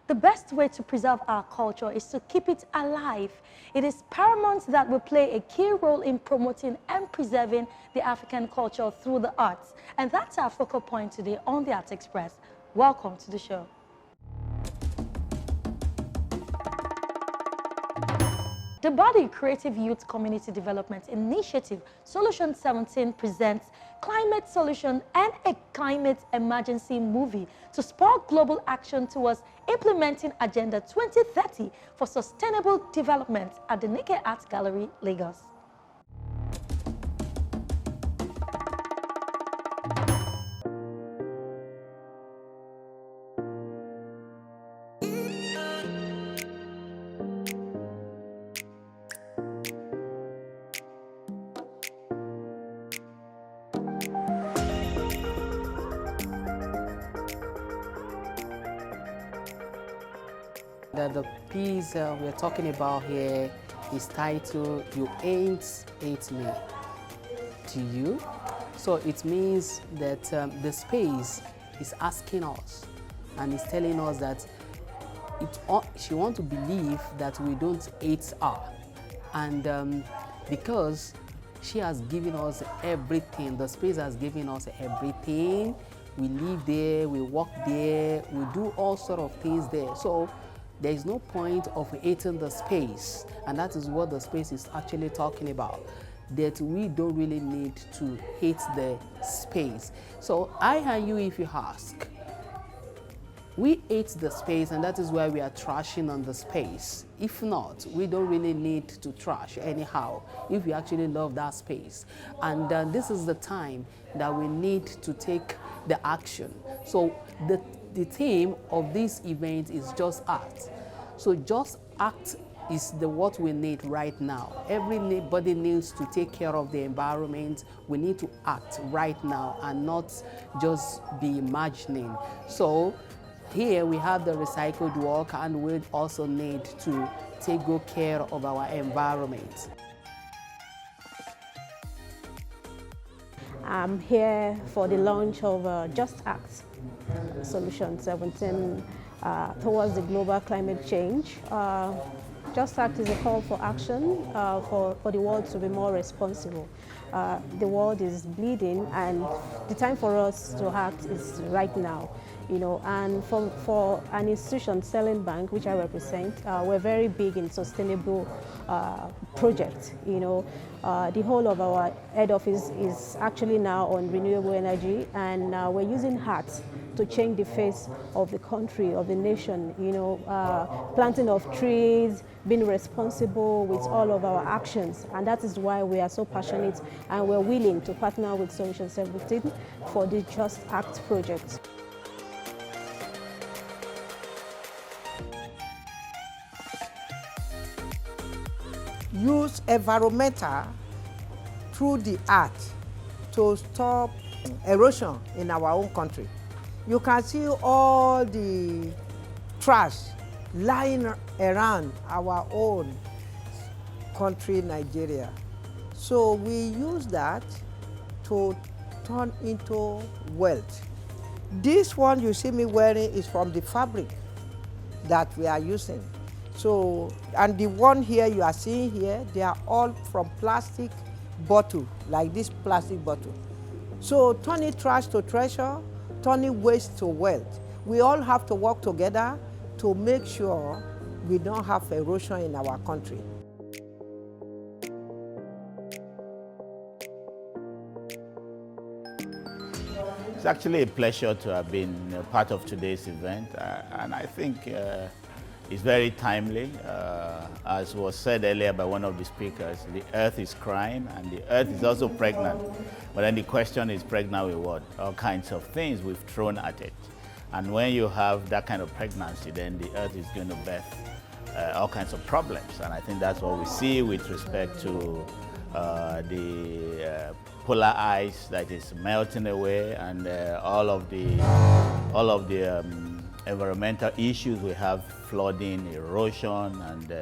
The best way to preserve our culture is to keep it alive. It is paramount that we play a key role in promoting and preserving the African culture through the arts. And that's our focal point today on the ArtExpress. Welcome to the show. The body Creative Youth Community Development Initiative Solution 17 presents Climate Solution and a Climate Emergency movie to spark global action towards implementing Agenda 2030 for Sustainable Development at the Nike Art Gallery, Lagos. The piece we're talking about here is titled "You Ain't Hate Me" to you. So it means that the space is asking us and is telling us that she wants to believe that we don't hate her. And because she has given us everything, the space has given us everything. We live there, we walk there, we do all sort of things there. So there is no point of hating the space, and that is what the space is actually talking about, that we don't really need to hate the space. So I and you, if you ask, we hate the space, and that is why we are trashing on the space. If not, we don't really need to trash anyhow, if we actually love that space. And this is the time that we need to take the action. So the theme of this event is Just Act. So Just Act is what we need right now. Everybody needs to take care of the environment. We need to act right now and not just be imagining. So here we have the recycled work, and we also need to take good care of our environment. I'm here for the launch of Just Act Solution 17 towards the global climate change. Just Act is a call for action for the world to be more responsible. The world is bleeding, and the time for us to act is right now. You know, and for an institution, Selling Bank, which I represent, we're very big in sustainable projects. You know, the whole of our head office is actually now on renewable energy, and we're using art to change the face of the country, of the nation. You know, planting of trees, being responsible with all of our actions, and that is why we are so passionate, and we're willing to partner with Solution 17 for the Just Act project. Use environmental through the art to stop erosion in our own country. You can see all the trash lying around our own country, Nigeria. So we use that to turn into wealth. This one you see me wearing is from the fabric that we are using. So, and the one here you are seeing here, they are all from plastic bottle, like this plastic bottle. So turning trash to treasure, turning waste to wealth. We all have to work together to make sure we don't have erosion in our country. It's actually a pleasure to have been part of today's event, and I think it's very timely. As was said earlier by one of the speakers, the earth is crying and the earth is also pregnant. But then the question is, pregnant with what? All kinds of things we've thrown at it. And when you have that kind of pregnancy, then the earth is going to birth all kinds of problems. And I think that's what we see with respect to the polar ice that is melting away, and all of the environmental issues we have, flooding, erosion, and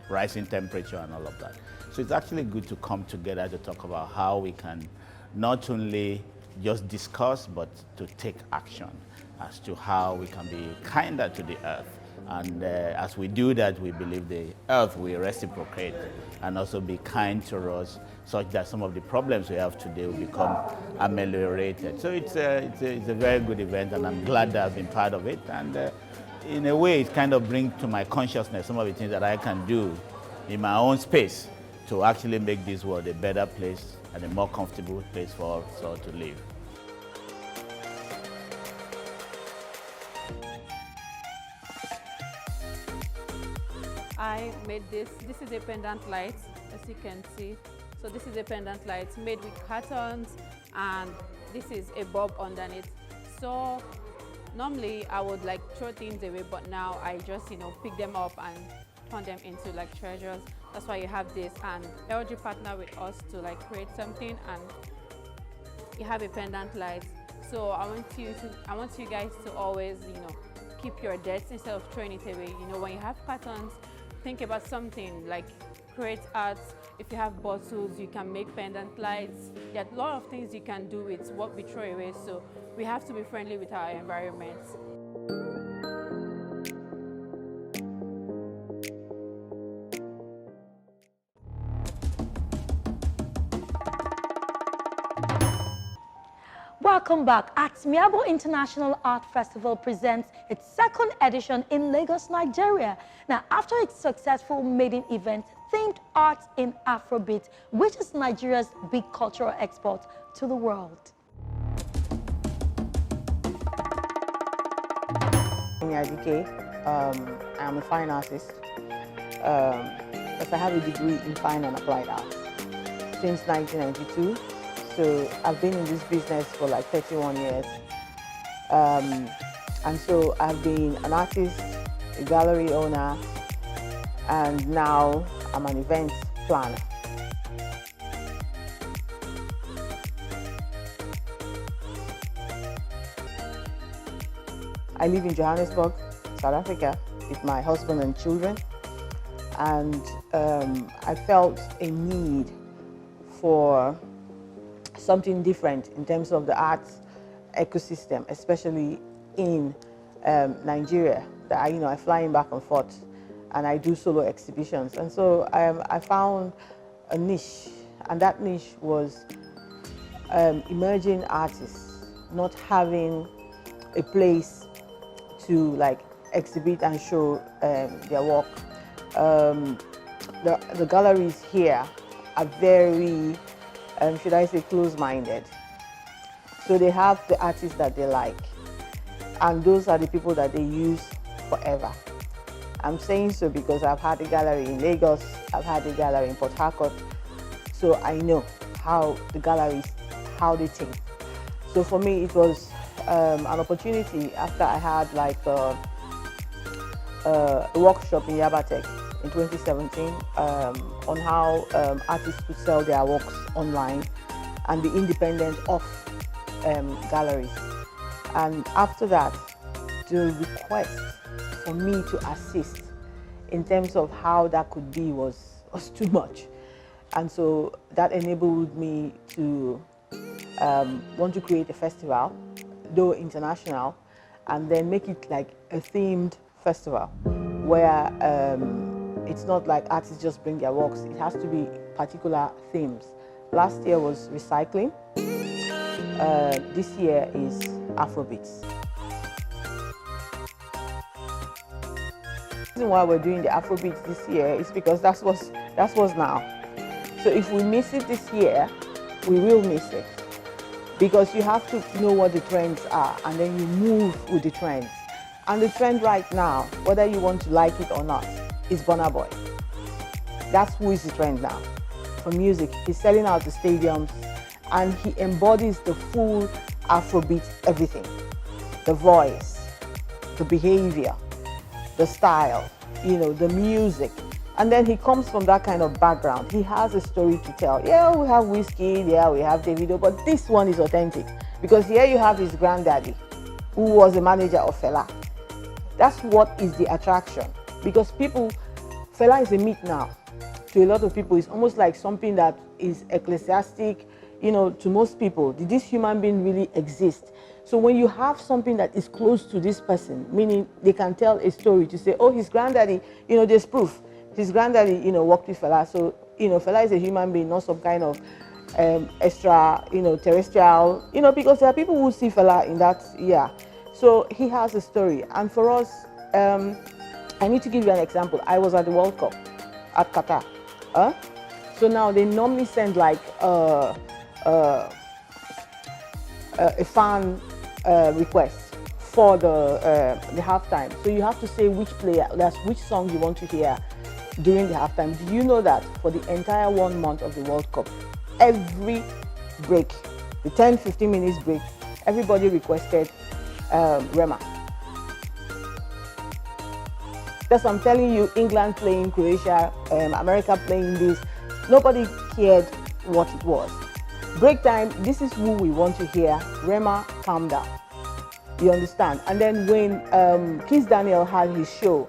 rising temperature and all of that. So it's actually good to come together to talk about how we can not only just discuss, but to take action as to how we can be kinder to the earth And as we do that, we believe the earth will reciprocate and also be kind to us, such that some of the problems we have today will become ameliorated. So it's a very good event, and I'm glad that I've been part of it. And in a way, it kind of brings to my consciousness some of the things that I can do in my own space to actually make this world a better place and a more comfortable place for us all to live. I made this. This is a pendant light, as you can see. So this is a pendant light made with cartons, and this is a bulb underneath. So normally I would like throw things away, but now I just, pick them up and turn them into like treasures. That's why you have this, and LG partner with us to like create something, and you have a pendant light. So I want you guys to always, keep your debts instead of throwing it away. When you have cartons, think about something like create art. If you have bottles, you can make pendant lights. There are a lot of things you can do with what we throw away. So we have to be friendly with our environment. Welcome back. Mabo International Art Festival presents its second edition in Lagos, Nigeria. Now, after its successful maiden event, themed art in Afrobeat, which is Nigeria's big cultural export to the world. I'm a fine artist, but I have a degree in fine and applied art since 1992. So I've been in this business for like 31 years. And so I've been an artist, a gallery owner, and now I'm an event planner. I live in Johannesburg, South Africa, with my husband and children. And I felt a need for something different in terms of the arts ecosystem, especially in Nigeria. That I fly in back and forth, and I do solo exhibitions. And so I found a niche, and that niche was emerging artists not having a place to like exhibit and show their work. The galleries here are very should I say close-minded. So they have the artists that they like, and those are the people that they use forever. I'm saying so because I've had a gallery in Lagos, I've had a gallery in Port Harcourt, so I know how the galleries, how they think. So for me, it was an opportunity after I had like a workshop in Yabatech in 2017 on how artists could sell their works online and be independent of galleries. And after that, the request for me to assist in terms of how that could be was too much. And so that enabled me to want to create a festival, though international, and then make it like a themed festival where it's not like artists just bring their works. It has to be particular themes. Last year was recycling. This year is Afrobeats. The reason why we're doing the Afrobeats this year is because that's what's now. So if we miss it this year, we will miss it. Because you have to know what the trends are, and then you move with the trends. And the trend right now, whether you want to like it or not, is Burna Boy. That's who is the trend now. For music, he's selling out the stadiums, and he embodies the full Afrobeat everything. The voice, the behavior, the style, the music. And then he comes from that kind of background. He has a story to tell. Yeah, we have Whiskey, yeah, we have Davido, but this one is authentic. Because here you have his granddaddy, who was the manager of Fela. That's what is the attraction. Because Fela is a myth now. To a lot of people, it's almost like something that is ecclesiastic, to most people, did this human being really exist? So when you have something that is close to this person, meaning they can tell a story to say, oh, his granddaddy, there's proof. His granddaddy, worked with Fela. So, Fela is a human being, not some kind of extra, terrestrial, because there are people who see Fela in that, So he has a story. And for us, I need to give you an example. I was at the World Cup at Qatar. So now they normally send like a fan request for the halftime. So you have to say which song you want to hear during the halftime. Do you know that for the entire 1 month of the World Cup, every break, the 10-15 minutes break, everybody requested Rema. That's what I'm telling you, England playing Croatia, America playing this, nobody cared what it was. Break time, this is who we want to hear, Rema, calm down. You understand? And then when Kiss Daniel had his show,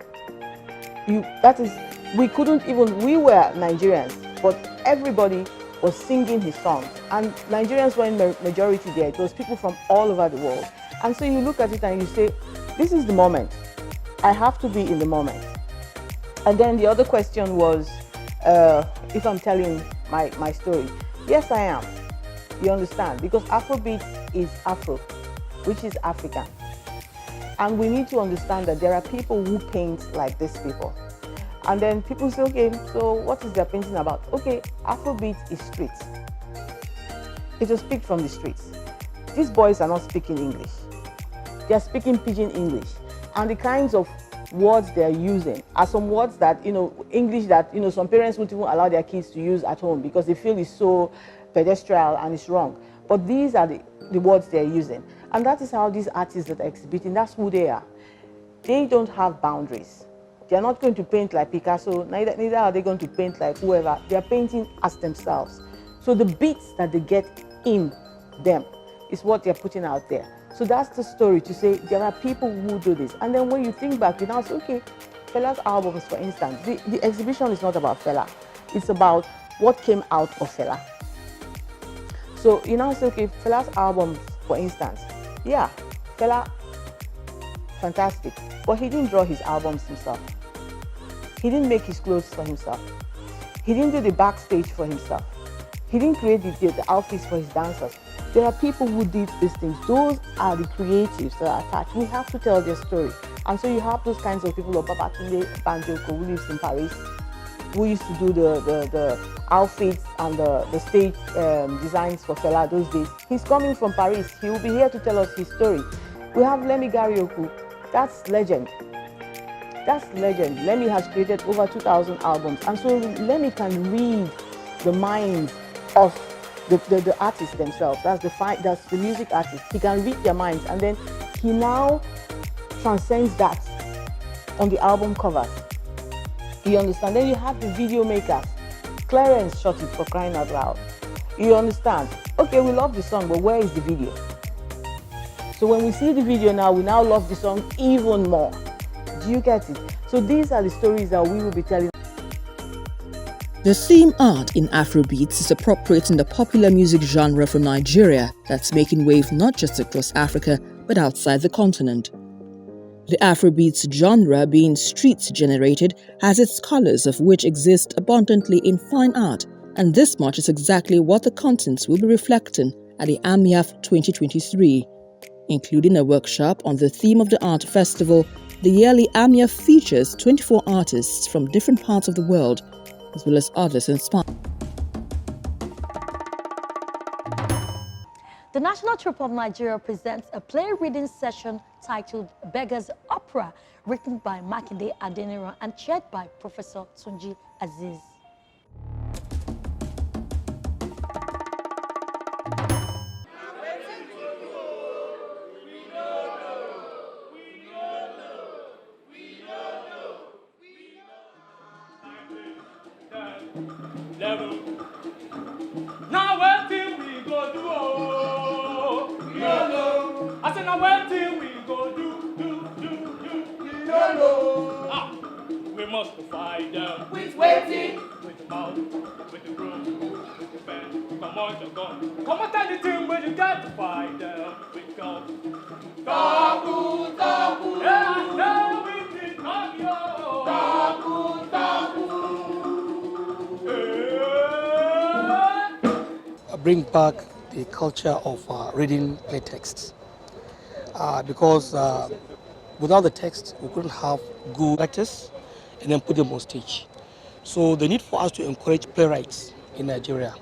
we were Nigerians, but everybody was singing his songs. And Nigerians were in majority there. It was people from all over the world. And so you look at it and you say, this is the moment. I have to be in the moment. And then the other question was, if I'm telling my story. Yes, I am. You understand? Because Afrobeat is Afro, which is African. And we need to understand that there are people who paint like these people. And then people say, okay, so what is their painting about? Okay, Afrobeat is streets. It was picked from the streets. These boys are not speaking English. They are speaking pidgin English. And the kinds of words they're using are some words that, English that, some parents wouldn't even allow their kids to use at home because they feel it's so pedestrian and it's wrong. But these are the words they're using. And that is how these artists that are exhibiting, that's who they are. They don't have boundaries. They're not going to paint like Picasso, neither are they going to paint like whoever. They're painting as themselves. So the beats that they get in them is what they're putting out there. So that's the story, to say there are people who do this. And then when you think back, you now say, okay, Fela's albums, for instance, the exhibition is not about Fela. It's about what came out of Fela. So you now say, okay, Fela's albums, for instance, yeah, Fela, fantastic. But he didn't draw his albums himself. He didn't make his clothes for himself. He didn't do the backstage for himself. He didn't create the outfits for his dancers. There are people who did these things. Those are the creatives that are attached. We have to tell their story. And so you have those kinds of people, like Babatunde Banjoko, who lives in Paris, who used to do the outfits and the stage designs for Fela those days. He's coming from Paris. He will be here to tell us his story. We have Lemmy Garioku. That's legend. That's legend. Lemmy has created over 2,000 albums. And so Lemmy can read the minds of the artists themselves. That's the music artists. He can read their minds. And then he now transcends that on the album covers. You understand? Then you have the video makers. Clarence shot it, for crying out loud. You understand? Okay, we love the song, but where is the video? So when we see the video now, we now love the song even more. Do you get it? So these are the stories that we will be telling. The theme art in Afrobeats is appropriating the popular music genre from Nigeria that's making waves not just across Africa, but outside the continent. The Afrobeats genre, being street-generated, has its colors, of which exist abundantly in fine art, and this much is exactly what the contents will be reflecting at the AMIAF 2023. Including a workshop on the theme of the art festival, the yearly AMIAF features 24 artists from different parts of the world, as well as others inspired. The National Troupe of Nigeria presents a play reading session titled Beggars Opera, written by Makinde Adeniran and chaired by Professor Tunji Aziz. Now where till we go do oh, we don't know. I said now where till we go do, we don't know. Ah, we must find them. With waiting. launch a gun. Come on, anything when you got to fight them. We go. Taku, taku. Yeah, now we did not yo. Taku, taku. Bring back the culture of reading play texts. Because without the text, we couldn't have good actors and then put them on stage. So the need for us to encourage playwrights in Nigeria,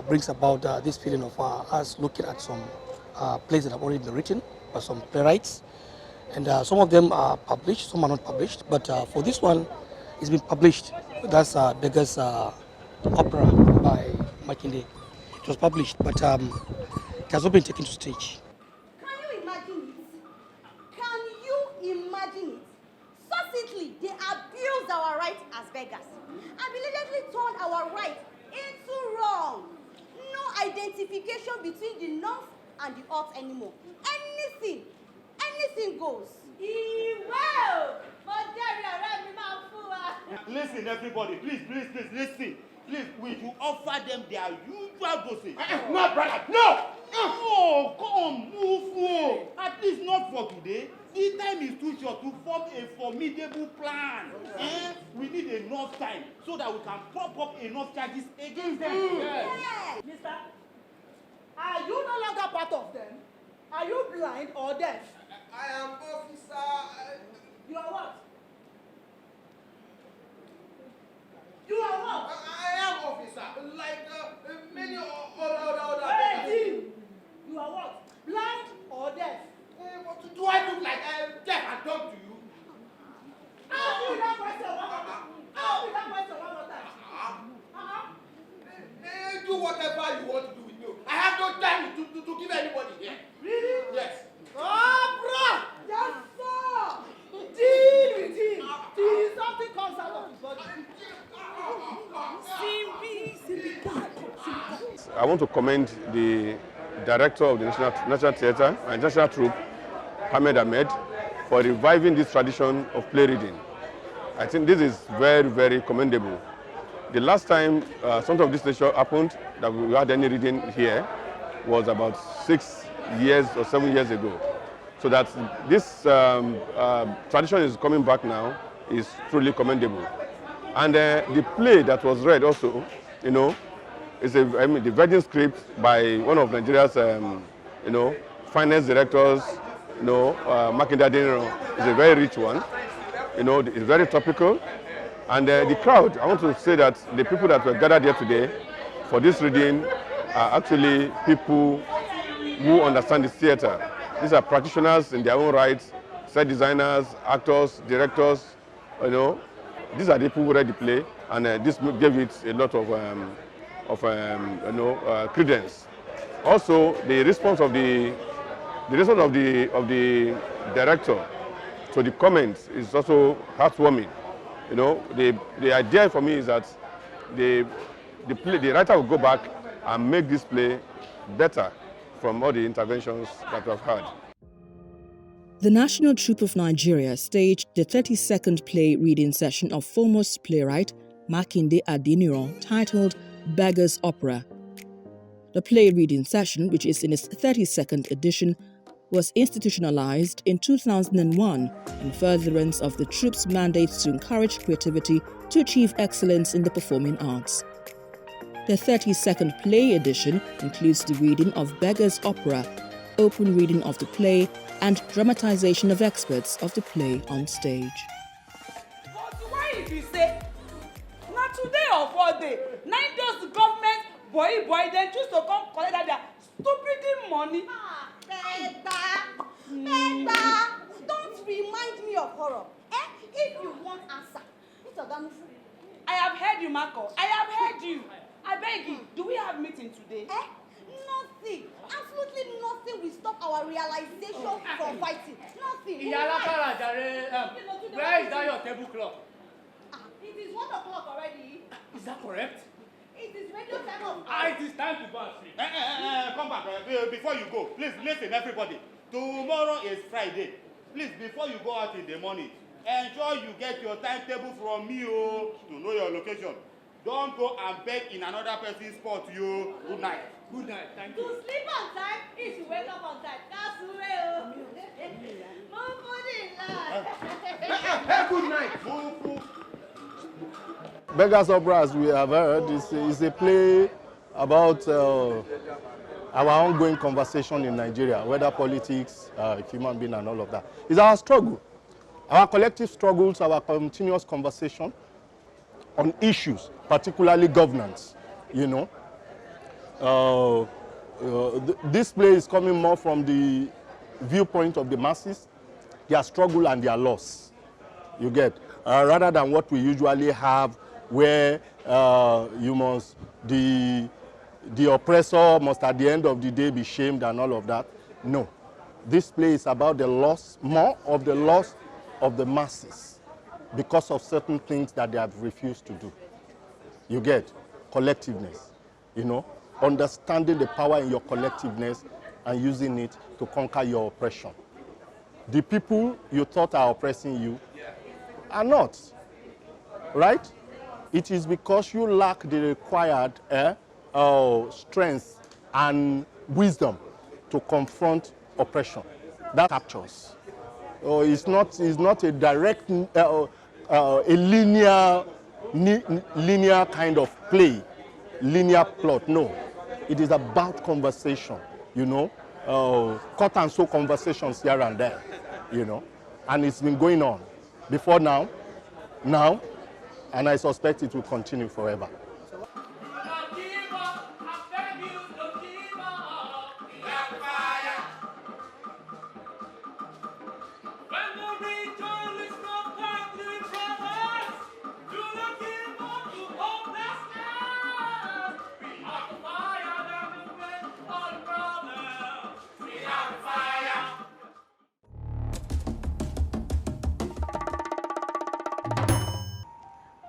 brings about this feeling of us looking at some plays that have already been written by some playwrights. And some of them are published, some are not published. But for this one, it's been published. That's Beggars Opera by Makinde. It was published, but it has not been taken to stage. Can you imagine it? Can you imagine it? Succinctly, they abused our rights as beggars and blatantly turned our rights into wrong. No identification between the north and the earth anymore. Anything goes. Listen, everybody, please, listen. Please, we should offer them their usual dosage. No, brother, no! Oh, come, move. At least not for today. The time is too short to form a formidable plan. We need enough time so that we can prop up enough charges against them. Yes. Mister, are you no longer part of them? Are you blind or deaf? I am officer. You are what? You are what? I am officer, like many other. Hey, Tim! You are what? Blind or deaf? Do I look like deaf and dumb to you? Ask me that question one more time. Do whatever you want to do with me. I have no time to give anybody here. Really? Yes. Oh, bro! Yes, sir! Deal with him till something comes out of his body. I want to commend the director of the National Theatre and National Troupe, Ahmed, for reviving this tradition of play reading. I think this is very, very commendable. The last time something of this nature happened, that we had any reading here, was about 6 years or 7 years ago. So that this tradition is coming back now is truly commendable. And the play that was read also, is the Virgin script by one of Nigeria's, finance directors, Makinde Adeolu. It's a very rich one. It's very topical. And the crowd, I want to say that the people that were gathered here today for this reading are actually people who understand the theatre. These are practitioners in their own rights, set designers, actors, directors, These are the people who read the play, and this gave it a lot of credence. Also, the response of the director to the comments is also heartwarming. The idea for me is that the writer will go back and make this play better from all the interventions that we've had. The National Troupe of Nigeria staged the 32nd play reading session of foremost playwright Makinde Adeolu titled Beggars Opera. The play reading session, which is in its 32nd edition, was institutionalized in 2001 in furtherance of the troupe's mandate to encourage creativity to achieve excellence in the performing arts. The 32nd play edition includes the reading of Beggars Opera, open reading of the play, and dramatization of experts of the play on stage. But why if you say, not today or for day, nine days the government, boy, then choose to come collect their stupid money. Beba, don't remind me of horror. If you want answer, I have heard you, Marco. I have heard you. I beg you, do we have meeting today? Nothing. Absolutely nothing will stop our realization from fighting. Nothing. Where is that your tablecloth? It is 1 o'clock already. Is that correct? It is radio time. It is time to go and sleep. Come back. Before you go, please listen, everybody. Tomorrow is Friday. Please, before you go out in the morning, ensure you get your timetable from me to know your location. don't go and beg in another person's spot, you. Good night. Good night. Thank To you. sleep on time is to wake up on time. That's the way. Hey, good night. Beggars Opera, as we have heard, is a play about our ongoing conversation in Nigeria, whether politics, human being, and all of that. It's our struggle, our collective struggles, our continuous conversation on issues, particularly governance, you know. This play is coming more from the viewpoint of the masses, their struggle and their loss, you get, rather than what we usually have where the oppressor must at the end of the day be shamed and all of that. No, this play is about the loss, more of the loss of the masses because of certain things that they have refused to do. You get collectiveness, you know, understanding the power in your collectiveness and using it to conquer your oppression. The people you thought are oppressing you are not, right? It is because you lack the required strength and wisdom to confront oppression. That captures. It's not a direct, a linear kind of play, linear plot. No, it is about conversation. You know, cut and sew conversations here and there. You know, and it's been going on before now, and I suspect it will continue forever.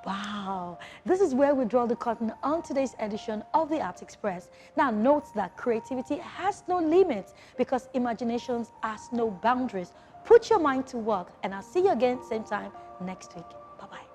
Wow, this is where we draw the curtain on today's edition of the ArtExpress. Now note that creativity has no limits because imagination has no boundaries. Put your mind to work and I'll see you again same time next week. Bye-bye.